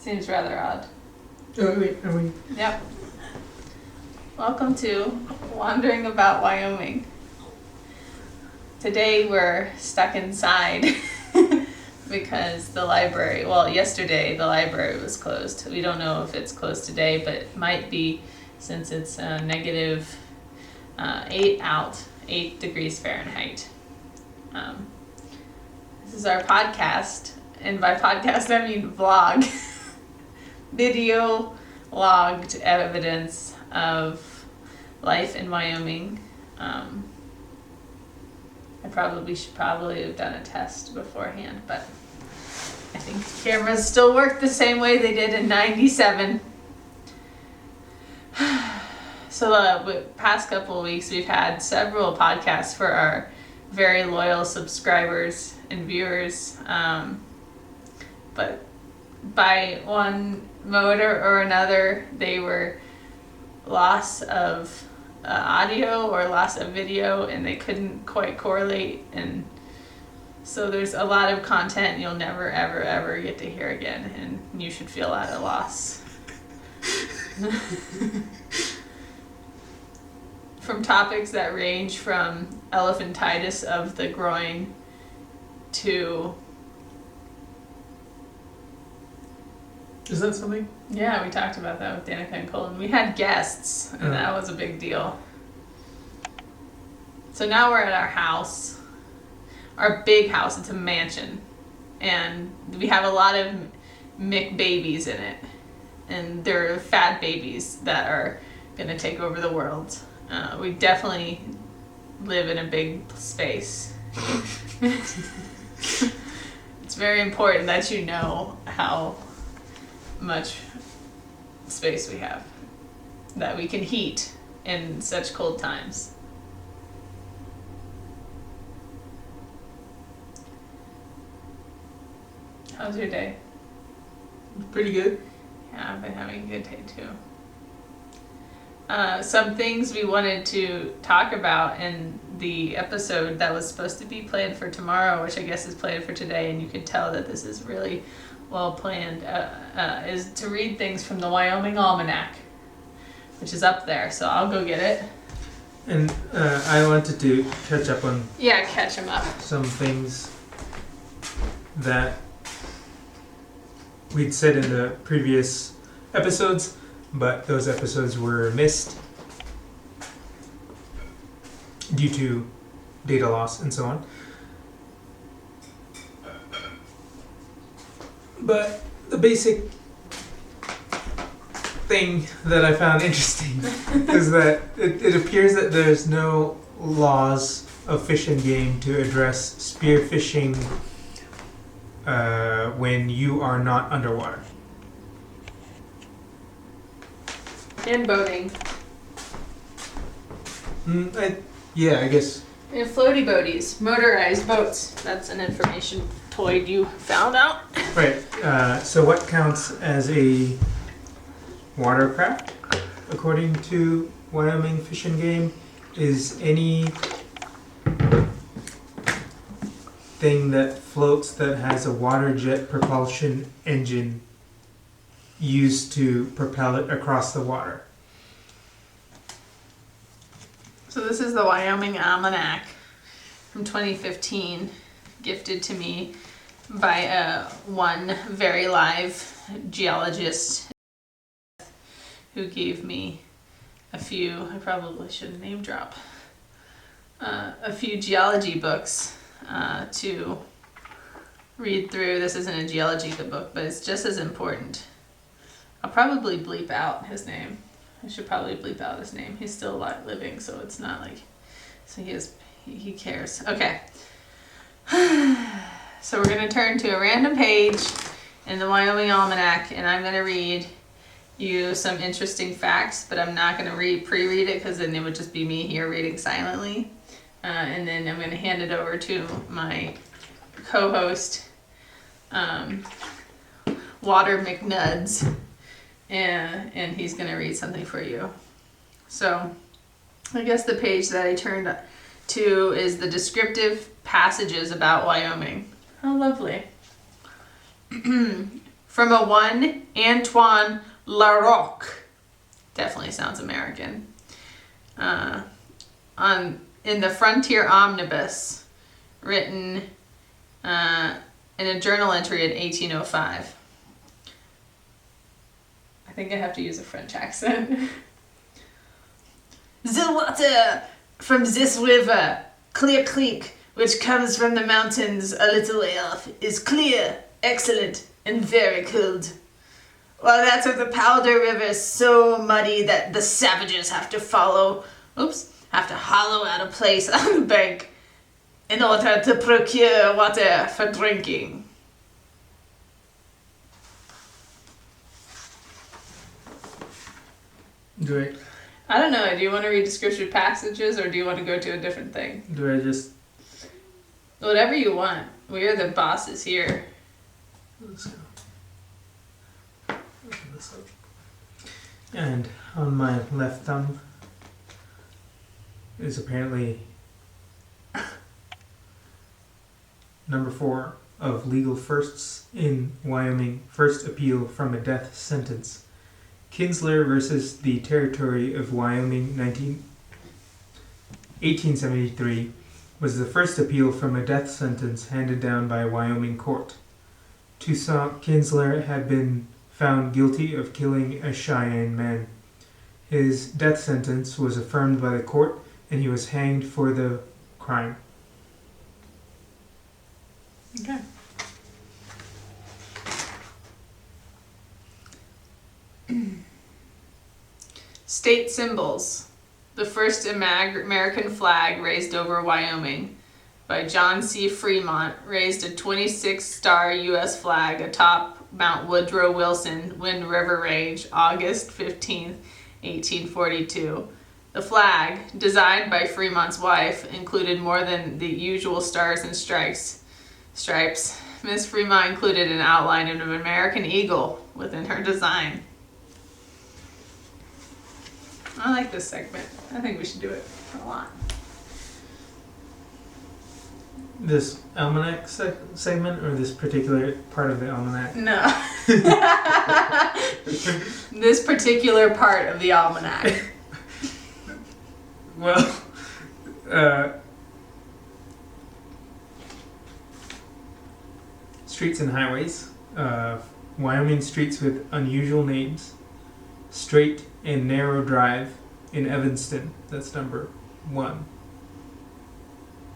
Seems rather odd. Oh, wait, are we? Yep. Welcome to Wandering About Wyoming. Today we're stuck inside because the library, well, yesterday the library was closed. We don't know if it's closed today, but it might be since it's negative 8 out, 8 degrees Fahrenheit. This is our podcast, and by podcast I mean vlog. Video logged evidence of life in Wyoming. I should probably have done a test beforehand, but I think the cameras still work the same way they did in '97. So the past couple of weeks we've had several podcasts for our very loyal subscribers and viewers, but by one mode or another they were loss of audio or loss of video, and they couldn't quite correlate, and so there's a lot of content you'll never ever get to hear again, and you should feel at a loss. From topics that range from elephantitis of the groin to... Is that something? Yeah, we talked about that with Danica and Colin. We had guests, and that was a big deal. So now we're at our house. Our big house. It's a mansion. And we have a lot of Mick babies in it. And they're fat babies that are going to take over the world. We definitely live in a big space. It's very important that you know how much space we have, that we can heat in such cold times. How's your day? Pretty good. Yeah, I've been having a good day too. Some things we wanted to talk about in the episode that was supposed to be planned for tomorrow, which I guess is planned for today, and you can tell that this is really well planned, is to read things from the Wyoming Almanac, which is up there, so I'll go get it. And I wanted to catch up on catch him up. some things that we'd said in the previous episodes, but those episodes were missed due to data loss and so on. But the basic thing that I found interesting is that it appears that there's no laws of Fish and Game to address spearfishing when you are not underwater. And boating. I guess. And floaty boaties, motorized boats. That's an information toid you found out. Right. So what counts as a watercraft, according to Wyoming Fish and Game, is any thing that floats that has a water jet propulsion engine used to propel it across the water. So this is the Wyoming Almanac from 2015, gifted to me by one very live geologist who gave me a few, I probably should name drop, a few geology books to read through. This isn't a geology book, but it's just as important. I'll probably bleep out his name. I should probably bleep out his name. He's still living, so it's not like, so he cares. Okay. So we're going to turn to a random page in the Wyoming Almanac, and I'm going to read you some interesting facts, but I'm not going to pre-read it because then it would just be me here reading silently. And then I'm going to hand it over to my co-host, Water McNuds, and he's going to read something for you. So I guess the page that I turned to is the descriptive passages about Wyoming. How lovely. from a one Antoine Larocque. Definitely sounds American. In the Frontier Omnibus, written in a journal entry in 1805. I think I have to use a French accent. The water from this river, Clear Creek, which comes from the mountains a little way off, is clear, excellent, and very cold. While that of the Powder River is so muddy that the savages have to hollow out a place on the bank in order to procure water for drinking. I don't know. Do you want to read descriptive passages or do you want to go to a different thing? Whatever you want. We are the bosses here. Let's go. Open this up. And on my left thumb is apparently number 4 of legal firsts in Wyoming. First appeal from a death sentence. Kinsler versus the Territory of Wyoming, 1873, was the first appeal from a death sentence handed down by a Wyoming court. Toussaint Kinsler had been found guilty of killing a Cheyenne man. His death sentence was affirmed by the court, and he was hanged for the crime. Okay. State symbols. The first American flag raised over Wyoming by John C. Fremont raised a 26-star U.S. flag atop Mount Woodrow Wilson, Wind River Range, August 15, 1842. The flag, designed by Fremont's wife, included more than the usual stars and stripes. Miss Fremont included an outline of an American eagle within her design. I like this segment. I think we should do it a lot. This almanac segment or this particular part of the almanac? No. This particular part of the almanac. Well, streets and highways. Wyoming streets with unusual names. Straight and Narrow Drive in Evanston, that's number 1.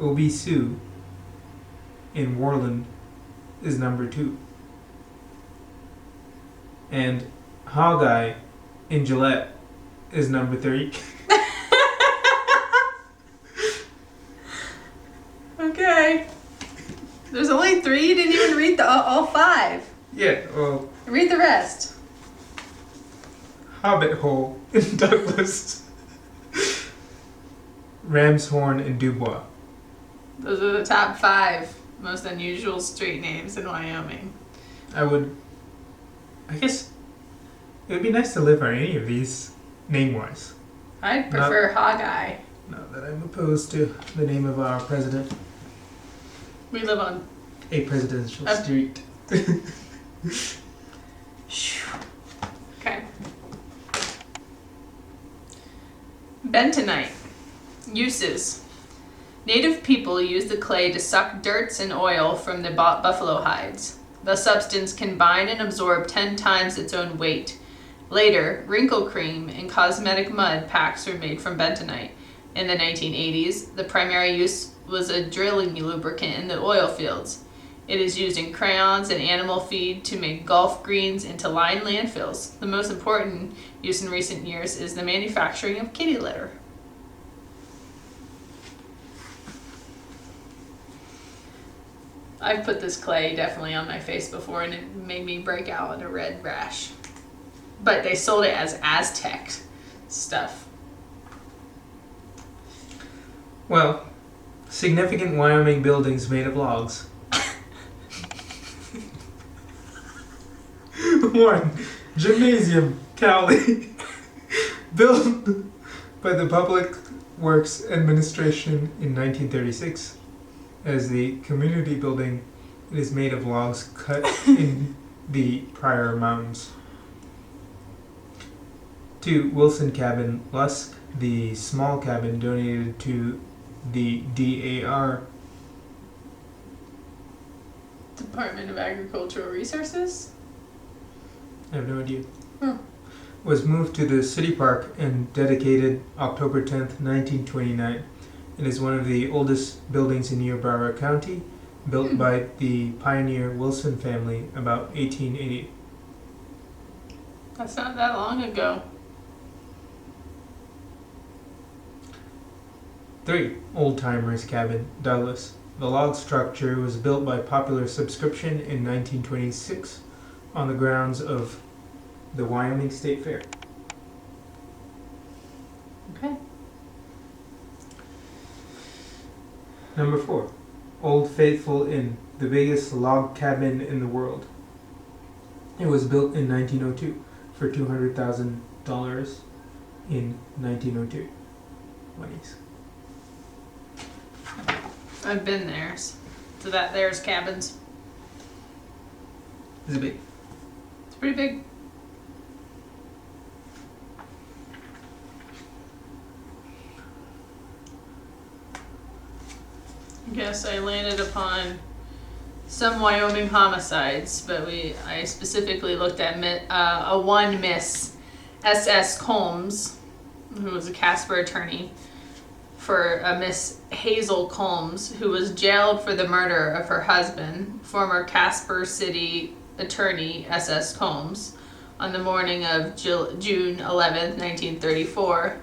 Obi-Sioux in Worland is number 2. And Hogeye in Gillette is number 3. Okay. There's only 3? You didn't even read all 5. Yeah, well... Read the rest. Hobbit Hole in Douglas. Ramshorn and Dubois. Those are the top 5 most unusual street names in Wyoming. I guess it would be nice to live on any of these name-wise. I'd prefer Hogeye. Not that I'm opposed to the name of our president. We live on a presidential street. Okay. Bentonite. Uses. Native people use the clay to suck dirt and oil from the buffalo hides. The substance can bind and absorb 10 times its own weight. Later, wrinkle cream and cosmetic mud packs were made from bentonite. In the 1980s, the primary use was a drilling lubricant in the oil fields. It is used in crayons and animal feed to make golf greens and to line landfills. The most important use in recent years is the manufacturing of kitty litter. I've put this clay definitely on my face before and it made me break out in a red rash. But they sold it as Aztec stuff. Well, significant Wyoming buildings made of logs. 1. Gymnasium, Cowley. Built by the Public Works Administration in 1936. As the community building, it is made of logs cut in the prior mounds. 2. Wilson Cabin, Lusk, the small cabin donated to the DAR. Department of Agricultural Resources? I have no idea. Hmm. Was moved to the city park and dedicated October 10th, 1929. It is one of the oldest buildings in Niobrara County, built by the pioneer Wilson family about 1880. That's not that long ago. 3. Old Timers Cabin, Douglas. The log structure was built by popular subscription in 1926 on the grounds of the Wyoming State Fair. Okay. Number 4. Old Faithful Inn, the biggest log cabin in the world. It was built in 1902 for $200,000 in 1902. Monies. I've been there. So that there's cabins. Is it big? It's pretty big. I guess I landed upon some Wyoming homicides, but I specifically looked at a one Miss S.S. Combs, who was a Casper attorney, for a Miss Hazel Combs, who was jailed for the murder of her husband, former Casper City attorney S.S. Combs, on the morning of June 11th, 1934.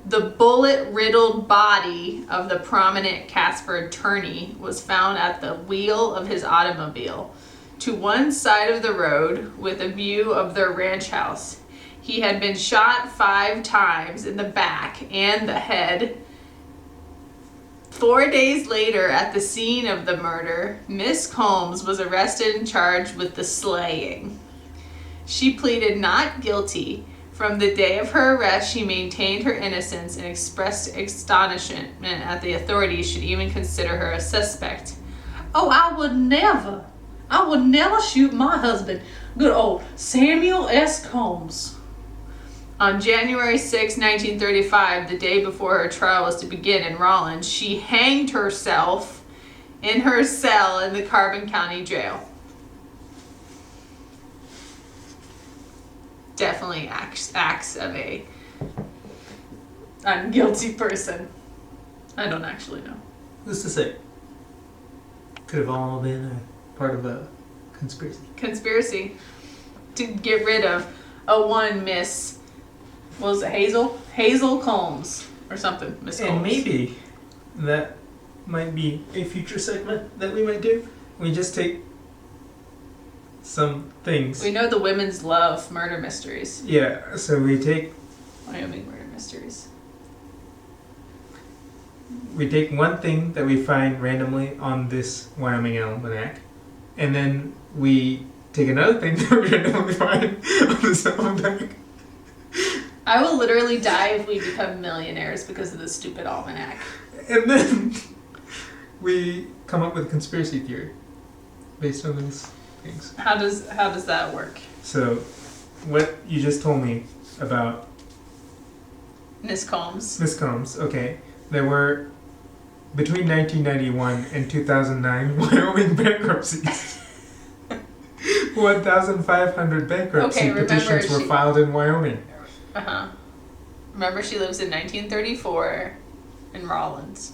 The bullet-riddled body of the prominent Casper attorney was found at the wheel of his automobile, to one side of the road with a view of their ranch house. He had been shot 5 times in the back and the head. 4 days later, at the scene of the murder, Miss Combs was arrested and charged with the slaying. She pleaded not guilty. From the day of her arrest, she maintained her innocence and expressed astonishment at the authorities should even consider her a suspect. Oh, I would never shoot my husband. Good old Samuel S. Combs. On January 6, 1935, the day before her trial was to begin in Rawlins, she hanged herself in her cell in the Carbon County Jail. Definitely acts of a guilty person. I don't actually know. Who's to say? Could have all been a part of a conspiracy. Conspiracy to get rid of a one Miss, what was it, Hazel Combs or something. Miss Combs. And maybe that might be a future segment that we might do. We just take some things. We know the women's love murder mysteries. Yeah, so we take Wyoming murder mysteries. We take one thing that we find randomly on this Wyoming Almanac, and then we take another thing that we randomly find on this almanac. I will literally die if we become millionaires because of this stupid almanac. And then we come up with a conspiracy theory based on those things. How does that work? So, what you just told me about Miss Combs. Miss Combs, okay. There were, between 1991 and 2009, Wyoming bankruptcies. 1,500 bankruptcy petitions were filed in Wyoming. Uh-huh. Remember, she lives in 1934 in Rawlins.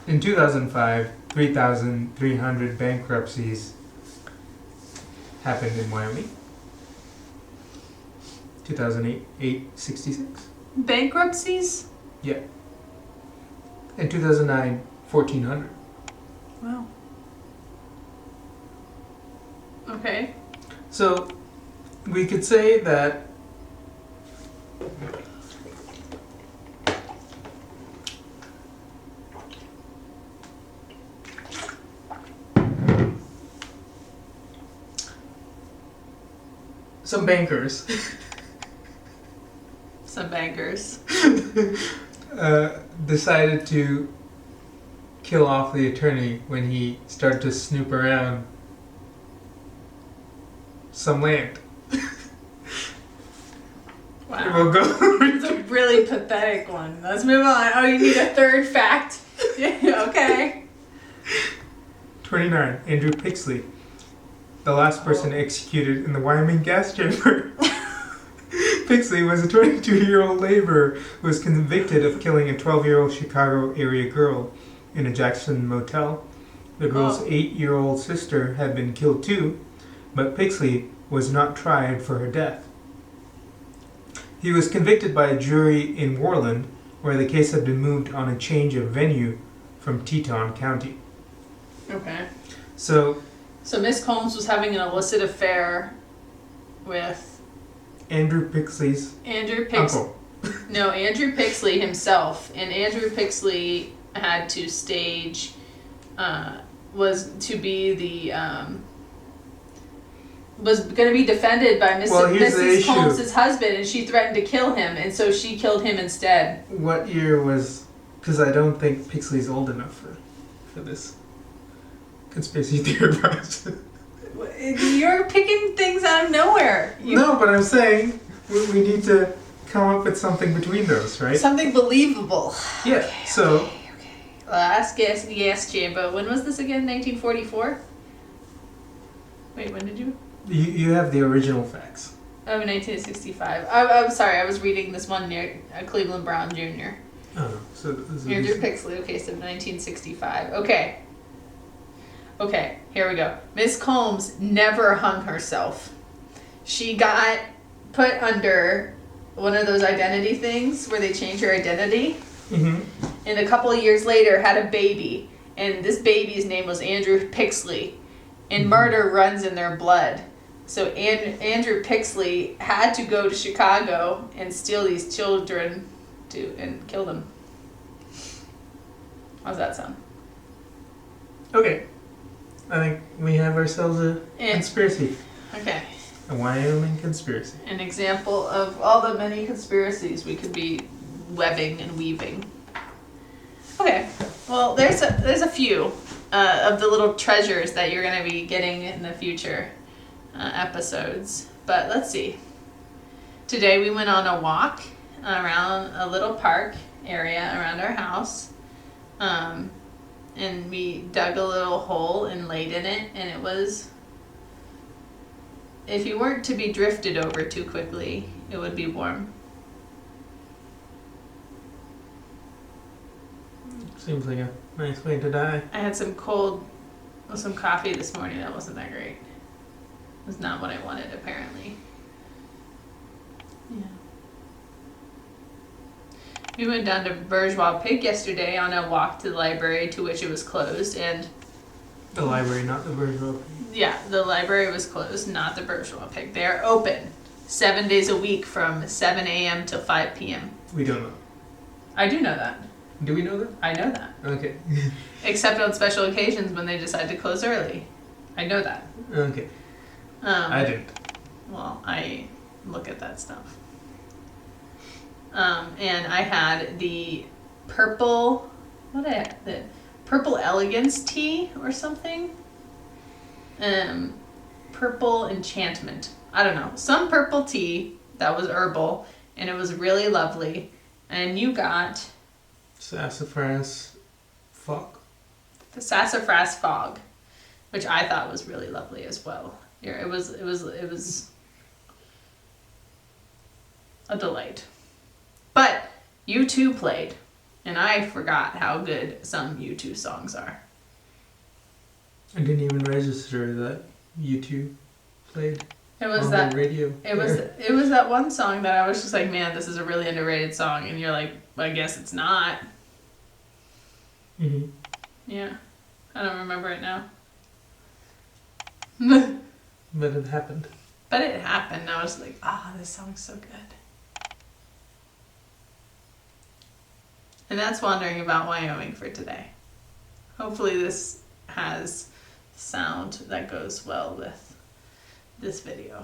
In 2005, 3,300 bankruptcies happened in Wyoming. 2008, 66. Bankruptcies? Yeah. In 2009, 1,400. Wow. Okay. So, we could say that some bankers decided to kill off the attorney when he started to snoop around some land. Wow. We'll go. It's a really pathetic one. Let's move on. Oh, you need a third fact? Yeah, okay. 29. Andrew Pixley, the last person executed in the Wyoming gas chamber. Pixley was a 22-year-old laborer who was convicted of killing a 12-year-old Chicago area girl in a Jackson motel. The girl's 8-year-old sister had been killed too, but Pixley was not tried for her death. He was convicted by a jury in Worland, where the case had been moved on a change of venue from Teton County. Okay. So Miss Combs was having an illicit affair with Andrew Pixley's uncle. No, Andrew Pixley himself. And Andrew Pixley had to stage, was to be the, was going to be defended by Mrs. Combs' husband, and she threatened to kill him, and so she killed him instead. What year was... Because I don't think Pixley's old enough for this conspiracy theory project. You're picking things out of nowhere. No, but I'm saying we need to come up with something between those, right? Something believable. Yeah, Okay, so... Okay. Last gas chamber. When was this again? 1944? Wait, when did you... You have the original facts. Oh, 1965. I'm sorry, I was reading this one near Cleveland Brown Jr. Oh, no. So this Andrew is... Pixley, okay, so 1965. Okay, here we go. Miss Combs never hung herself. She got put under one of those identity things where they change your identity. Mm-hmm. And a couple of years later had a baby. And this baby's name was Andrew Pixley. And murder runs in their blood. So Andrew Pixley had to go to Chicago and steal these children and kill them. How's that sound? Okay. I think we have ourselves a conspiracy. Okay. A Wyoming conspiracy. An example of all the many conspiracies we could be webbing and weaving. Okay. Well, there's a few of the little treasures that you're going to be getting in the future episodes. But let's see. Today we went on a walk around a little park area around our house. And we dug a little hole and laid in it, and it was, if you weren't to be drifted over too quickly, it would be warm. Seems like a nice way to die. I had some coffee this morning that wasn't that great. It was not what I wanted, apparently. Yeah. We went down to Bourgeois Pig yesterday on a walk to the library, to which it was closed, and... The library, not the Bourgeois Pig. Yeah, the library was closed, not the Bourgeois Pig. They are open 7 days a week from 7 a.m. to 5 p.m. We don't know. I do know that. Do we know that? I know that. Okay. Except on special occasions when they decide to close early. I know that. Okay. I didn't. Well, I look at that stuff. And I had the purple elegance tea or something. Purple enchantment. I don't know. Some purple tea that was herbal, and it was really lovely. And you got Sassafras fog. the sassafras fog, which I thought was really lovely as well. Yeah, it was a delight. But U2 played, and I forgot how good some U2 songs are. I didn't even register that U2 played. It was on that the radio. It was that one song that I was just like, man, this is a really underrated song, and you're like, well, I guess it's not. Mhm. Yeah, I don't remember it now. But it happened. But it happened. I was like, this song's so good. And that's Wandering About Wyoming for today. Hopefully this has sound that goes well with this video.